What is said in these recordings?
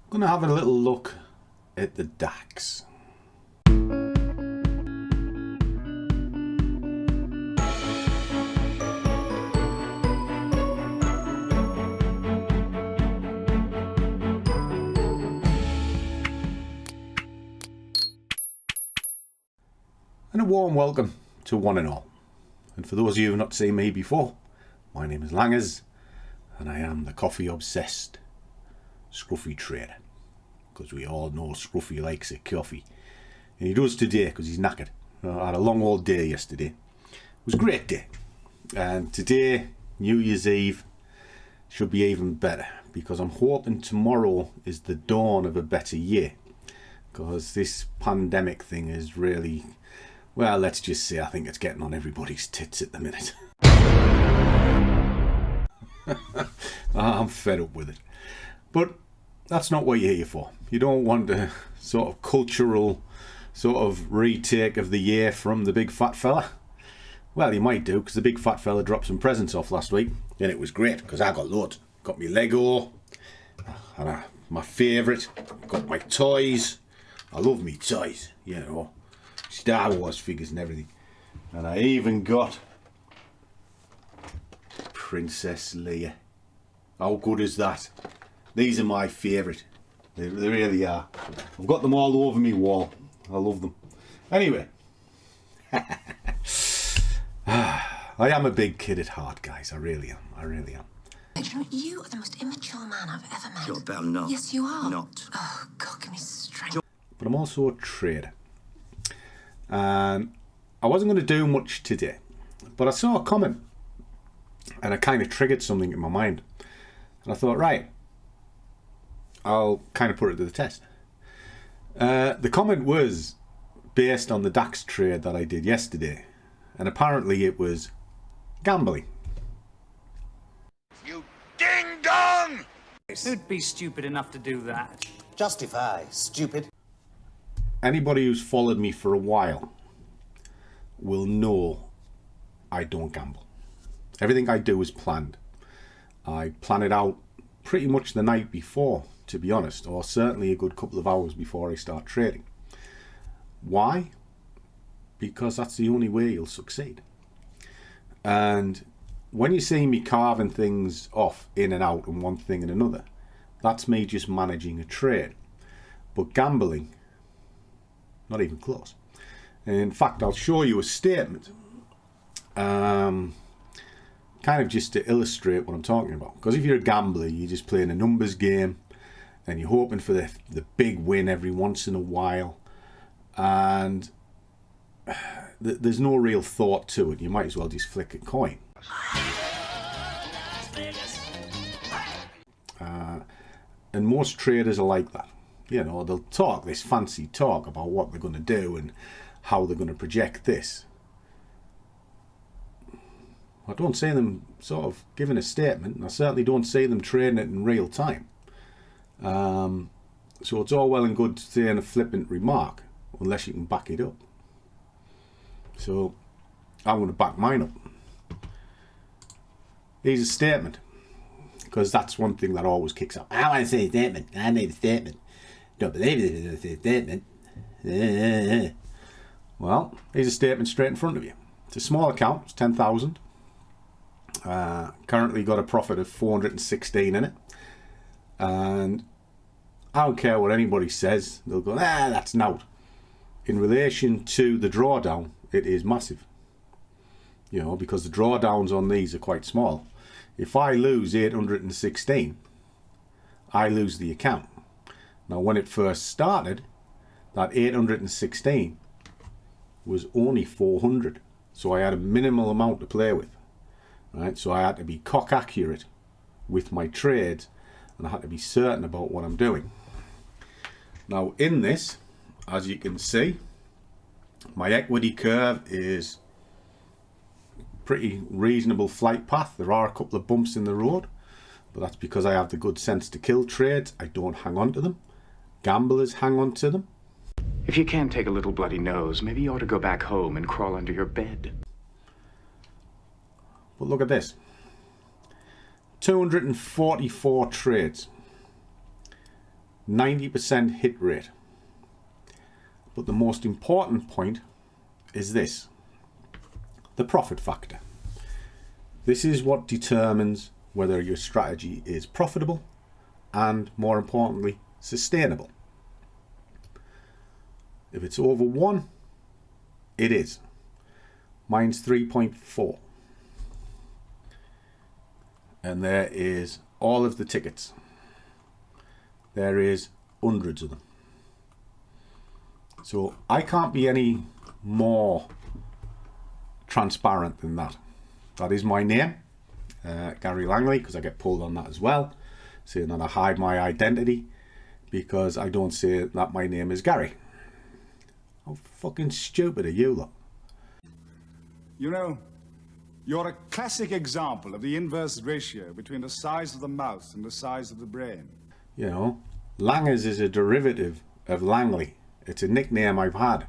Going to have a little look at the DAX. And a warm welcome to one and all. And for those of you who have not seen me before, my name is Langers and I am the coffee obsessed Scruffy trader. Because we all know Scruffy likes a coffee. And he does today because he's knackered. I had a long old day yesterday. It was a great day. And today, New Year's Eve, should be even better. Because I'm hoping tomorrow is the dawn of a better year. Because this pandemic thing is really, well, let's just say I think it's getting on everybody's tits at the minute. I'm fed up with it. But that's not what you're here for. You don't want a sort of cultural sort of retake of the year from the big fat fella. Well, you might do, because the big fat fella dropped some presents off last week, and it was great, because I got loads. Got me Lego, and my favourite, got my toys. I love me toys, you know, Star Wars figures and everything. And I even got Princess Leia. How good is that? These are my favourite. They really are. I've got them all over my wall. I love them. Anyway. I am a big kid at heart, guys. I really am. I really am. You are the most immature man I've ever met. You're about not. Yes, you are. Not. Oh, God, give me strength. But I'm also a trader. And I wasn't going to do much today. But I saw a comment. And it kind of triggered something in my mind. And I thought, right, I'll kind of put it to the test. The comment was based on the DAX trade that I did yesterday. And apparently it was gambling. You ding-dong! Who'd be stupid enough to do that? Justify, stupid. Anybody who's followed me for a while will know I don't gamble. Everything I do is planned. I plan it out pretty much the night before, to be honest, or certainly a good couple of hours before I start trading. Why? Because that's the only way you'll succeed. And when you see me carving things off in and out and one thing and another, that's me just managing a trade. But gambling, not even close. In fact, I'll show you a statement. Kind of just to illustrate what I'm talking about. Because if you're a gambler, you're just playing a numbers game and you're hoping for the big win every once in a while. And there's no real thought to it. You might as well just flick a coin. And most traders are like that. You know, they'll talk this fancy talk about what they're going to do and how they're going to project this. I don't see them sort of giving a statement, and I certainly don't see them trading it in real time. So it's all well and good saying a flippant remark, unless you can back it up. So I'm going to back mine up. Here's a statement, because that's one thing that always kicks up. I want to say a statement. I need a statement. Don't believe it is a statement. Well, here's a statement straight in front of you. It's a small account. It's 10,000. Currently got a profit of 416 in it, and I don't care what anybody says, they'll go, that's out. In relation to the drawdown, it is massive, you know, because the drawdowns on these are quite small. If I lose 816, I lose the account. Now when it first started, that 816 was only 400, so I had a minimal amount to play with. Right, so I had to be cock accurate with my trades, and I had to be certain about what I'm doing. Now in this, as you can see, my equity curve is pretty reasonable flight path. There are a couple of bumps in the road, but that's because I have the good sense to kill trades. I don't hang on to them. Gamblers hang on to them. If you can't take a little bloody nose, maybe you ought to go back home and crawl under your bed. But look at this. 244 trades. 90% hit rate. But the most important point is this: the profit factor. This is what determines whether your strategy is profitable and, more importantly, sustainable. If it's over 1, it is. Mine's 3.4. And there is all of the tickets. There is hundreds of them. So I can't be any more transparent than that. That is my name, Gary Langley, because I get pulled on that as well, saying that I hide my identity because I don't say that my name is Gary. How fucking stupid are you lot? You know, you're a classic example of the inverse ratio between the size of the mouth and the size of the brain. You know, Langers is a derivative of Langley. It's a nickname I've had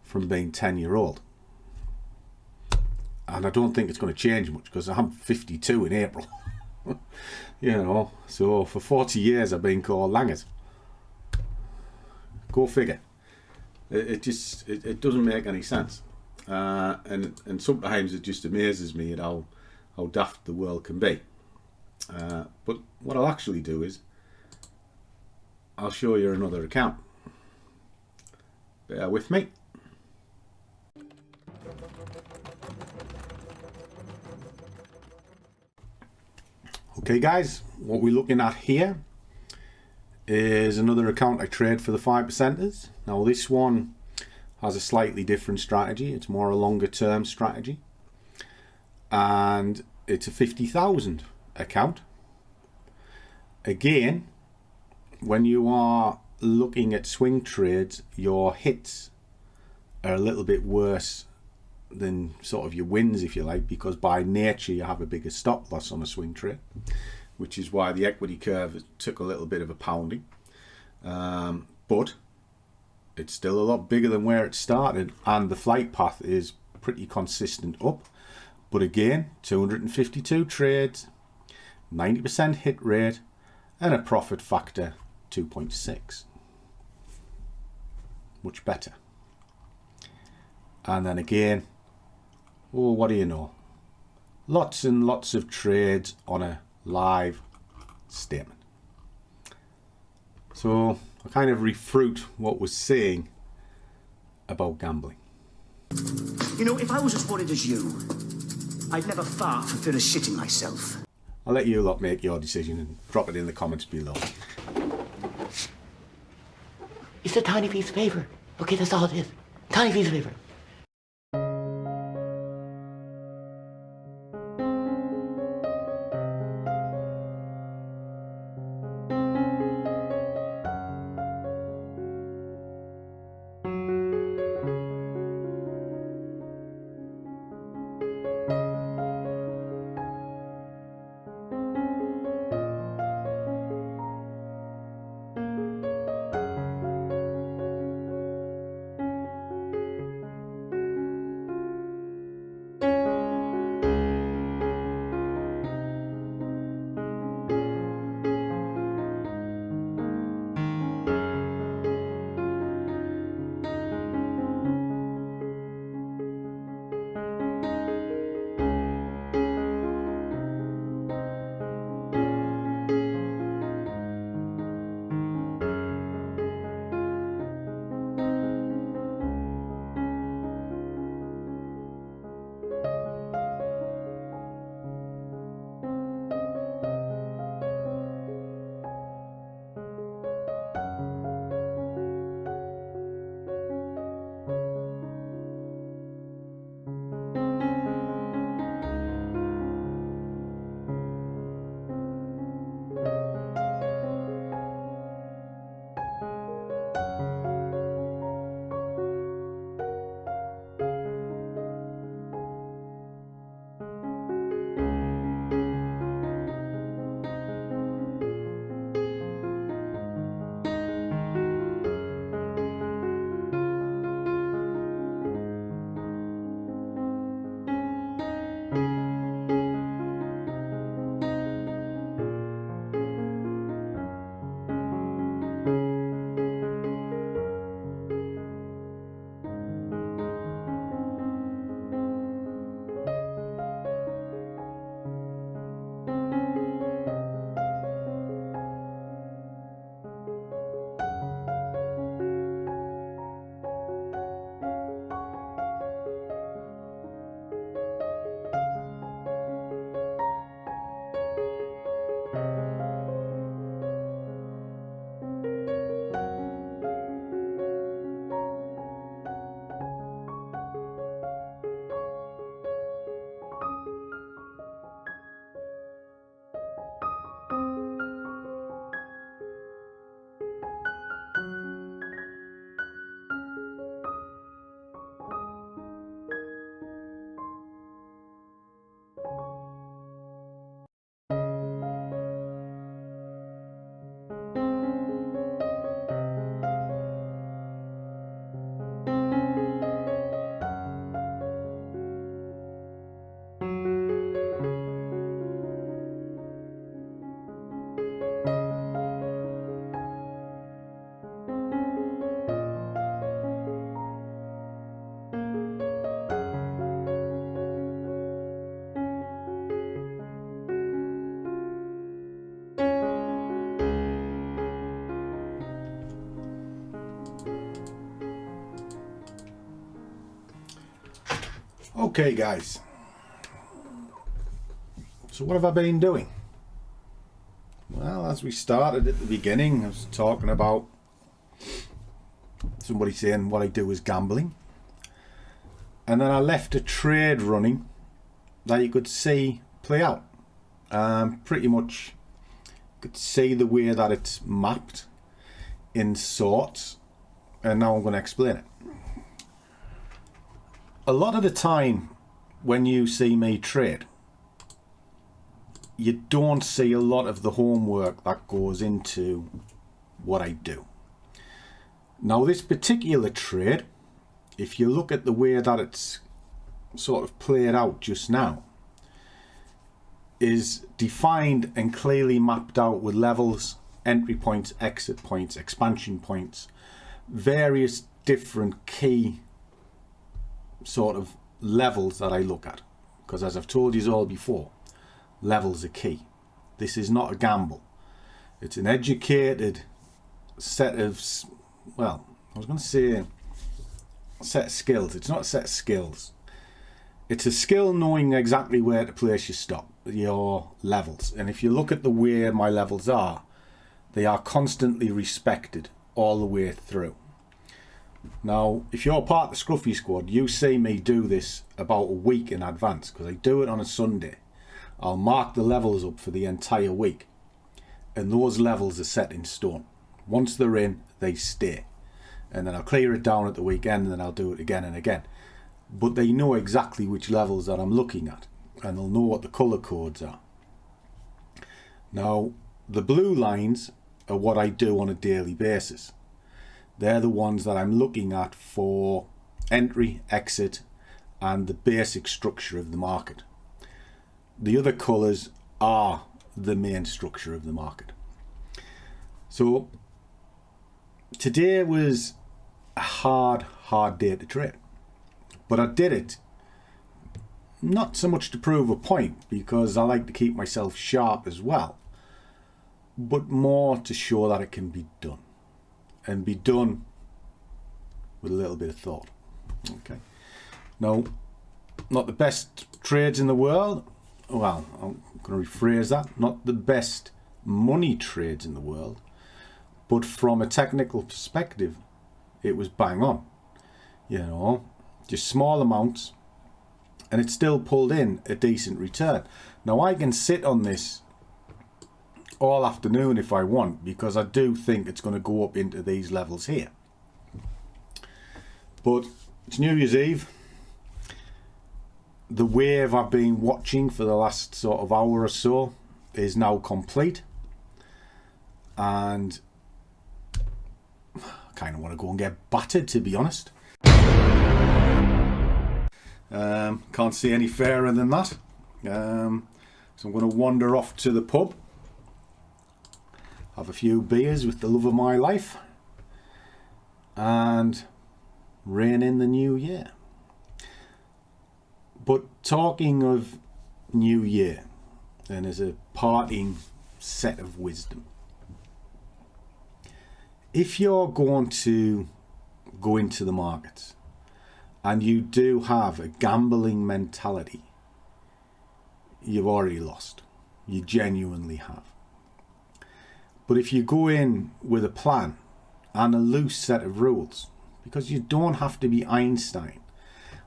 from being 10-year-old. And I don't think it's going to change much because I'm 52 in April. You know, so for 40 years I've been called Langers. Go figure. It doesn't make any sense. And sometimes it just amazes me at how daft the world can be. But what I'll actually do is I'll show you another account. Bear with me. Okay guys, what we're looking at here is another account I trade for the 5%ers. Now this one has a slightly different strategy. It's more a longer term strategy. And it's a 50,000 account. Again, when you are looking at swing trades, your hits are a little bit worse than sort of your wins, if you like, because by nature you have a bigger stop loss on a swing trade, which is why the equity curve took a little bit of a pounding. But it's still a lot bigger than where it started, and the flight path is pretty consistent up. But again, 252 trades, 90% hit rate, and a profit factor 2.6. Much better. And then again, oh, what do you know? Lots and lots of trades on a live statement. So I kind of refruit what was saying about gambling. You know, if I was as worried as you, I'd never fart for fear of shitting myself. I'll let you lot make your decision and drop it in the comments below. It's a tiny piece of paper. Okay, that's all it is. Tiny piece of paper. Okay guys, so what have I been doing? Well, as we started at the beginning, I was talking about somebody saying what I do is gambling, and then I left a trade running that you could see play out. Pretty much you could see the way that it's mapped in sorts, and now I'm going to explain it. A lot of the time when you see me trade, you don't see a lot of the homework that goes into what I do. Now this particular trade, if you look at the way that it's sort of played out just now, is defined and clearly mapped out with levels, entry points, exit points, expansion points, various different key sort of levels that I look at, because as I've told you all before, levels are key. This is not a gamble. It's an educated set of, well, I was going to say a set of skills. It's not a set of skills. It's a skill knowing exactly where to place your stop, your levels. And if you look at the way my levels are, they are constantly respected all the way through. Now, if you're part of the Scruffy squad, you see me do this about a week in advance, because I do it on a Sunday. I'll mark the levels up for the entire week, and those levels are set in stone. Once they're in, they stay, and then I'll clear it down at the weekend, and then I'll do it again and again. But they know exactly which levels that I'm looking at, and they'll know what the colour codes are. Now, the blue lines are what I do on a daily basis. They're the ones that I'm looking at for entry, exit, and the basic structure of the market. The other colours are the main structure of the market. So today was a hard day to trade, but I did it not so much to prove a point, because I like to keep myself sharp as well, but more to show that it can be done, and be done with a little bit of thought. Okay. Now, not the best trades in the world. Well, I'm going to rephrase that. Not the best money trades in the world, but from a technical perspective, it was bang on. You know, just small amounts, and it still pulled in a decent return. Now, I can sit on this all afternoon if I want, because I do think it's going to go up into these levels here. But it's New Year's Eve. The wave I've been watching for the last sort of hour or so is now complete, and I kind of want to go and get battered, to be honest. Can't see any fairer than that. So I'm going to wander off to the pub, have a few beers with the love of my life, and rein in the new year. But talking of new year, and as a parting set of wisdom, if you're going to go into the markets and you do have a gambling mentality, you've already lost. You genuinely have. But if you go in with a plan and a loose set of rules, because you don't have to be Einstein.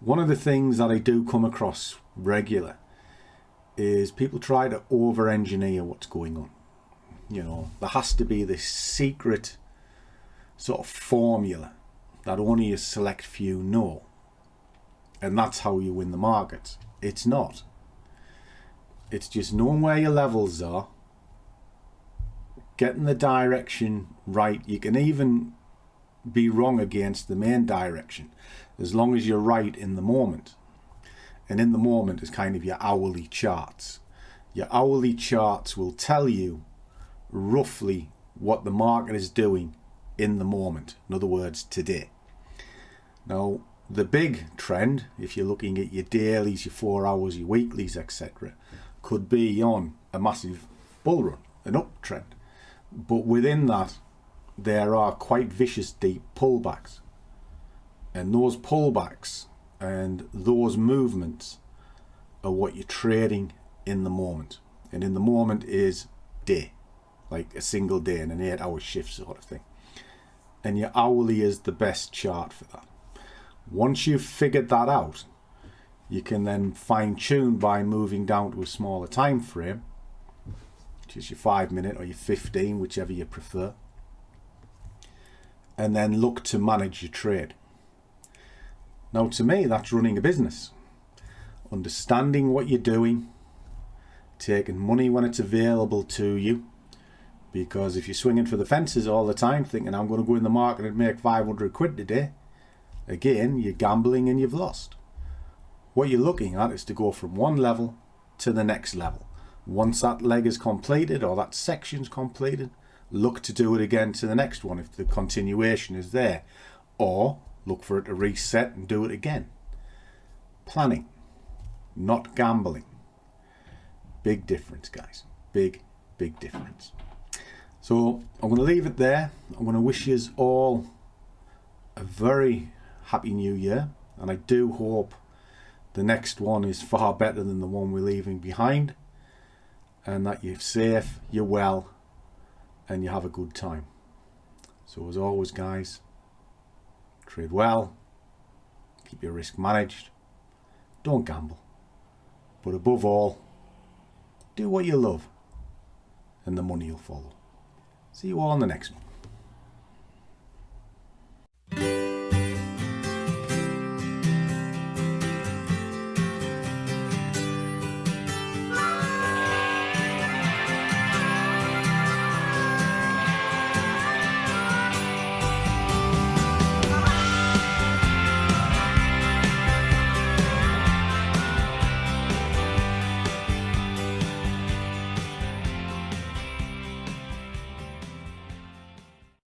One of the things that I do come across regular is people try to over-engineer what's going on. You know, there has to be this secret sort of formula that only a select few know, and that's how you win the markets. It's not. It's just knowing where your levels are, getting the direction right. You can even be wrong against the main direction, as long as you're right in the moment. And in the moment is kind of your hourly charts. Your hourly charts will tell you roughly what the market is doing in the moment. In other words, today. Now, the big trend, if you're looking at your dailies, your 4 hours, your weeklies, etc., could be on a massive bull run, an uptrend. But within that, there are quite vicious deep pullbacks. And those pullbacks and those movements are what you're trading in the moment. And in the moment is day, like a single day in an 8-hour shift sort of thing. And your hourly is the best chart for that. Once you've figured that out, you can then fine tune by moving down to a smaller time frame, which is your 5-minute or your 15, whichever you prefer, and then look to manage your trade. Now, to me, that's running a business. Understanding what you're doing, taking money when it's available to you, because if you're swinging for the fences all the time thinking I'm going to go in the market and make 500 quid today, again, you're gambling and you've lost. What you're looking at is to go from one level to the next level. Once that leg is completed or that section's completed, look to do it again to the next one if the continuation is there, or look for it to reset and do it again. Planning, not gambling. Big difference, guys. Big difference. So I'm going to leave it there. I'm going to wish you all a very happy new year, and I do hope the next one is far better than the one we're leaving behind, and that you're safe, you're well, and you have a good time. So as always, guys, trade well, keep your risk managed, don't gamble, but above all, do what you love, and the money will follow. See you all in the next one.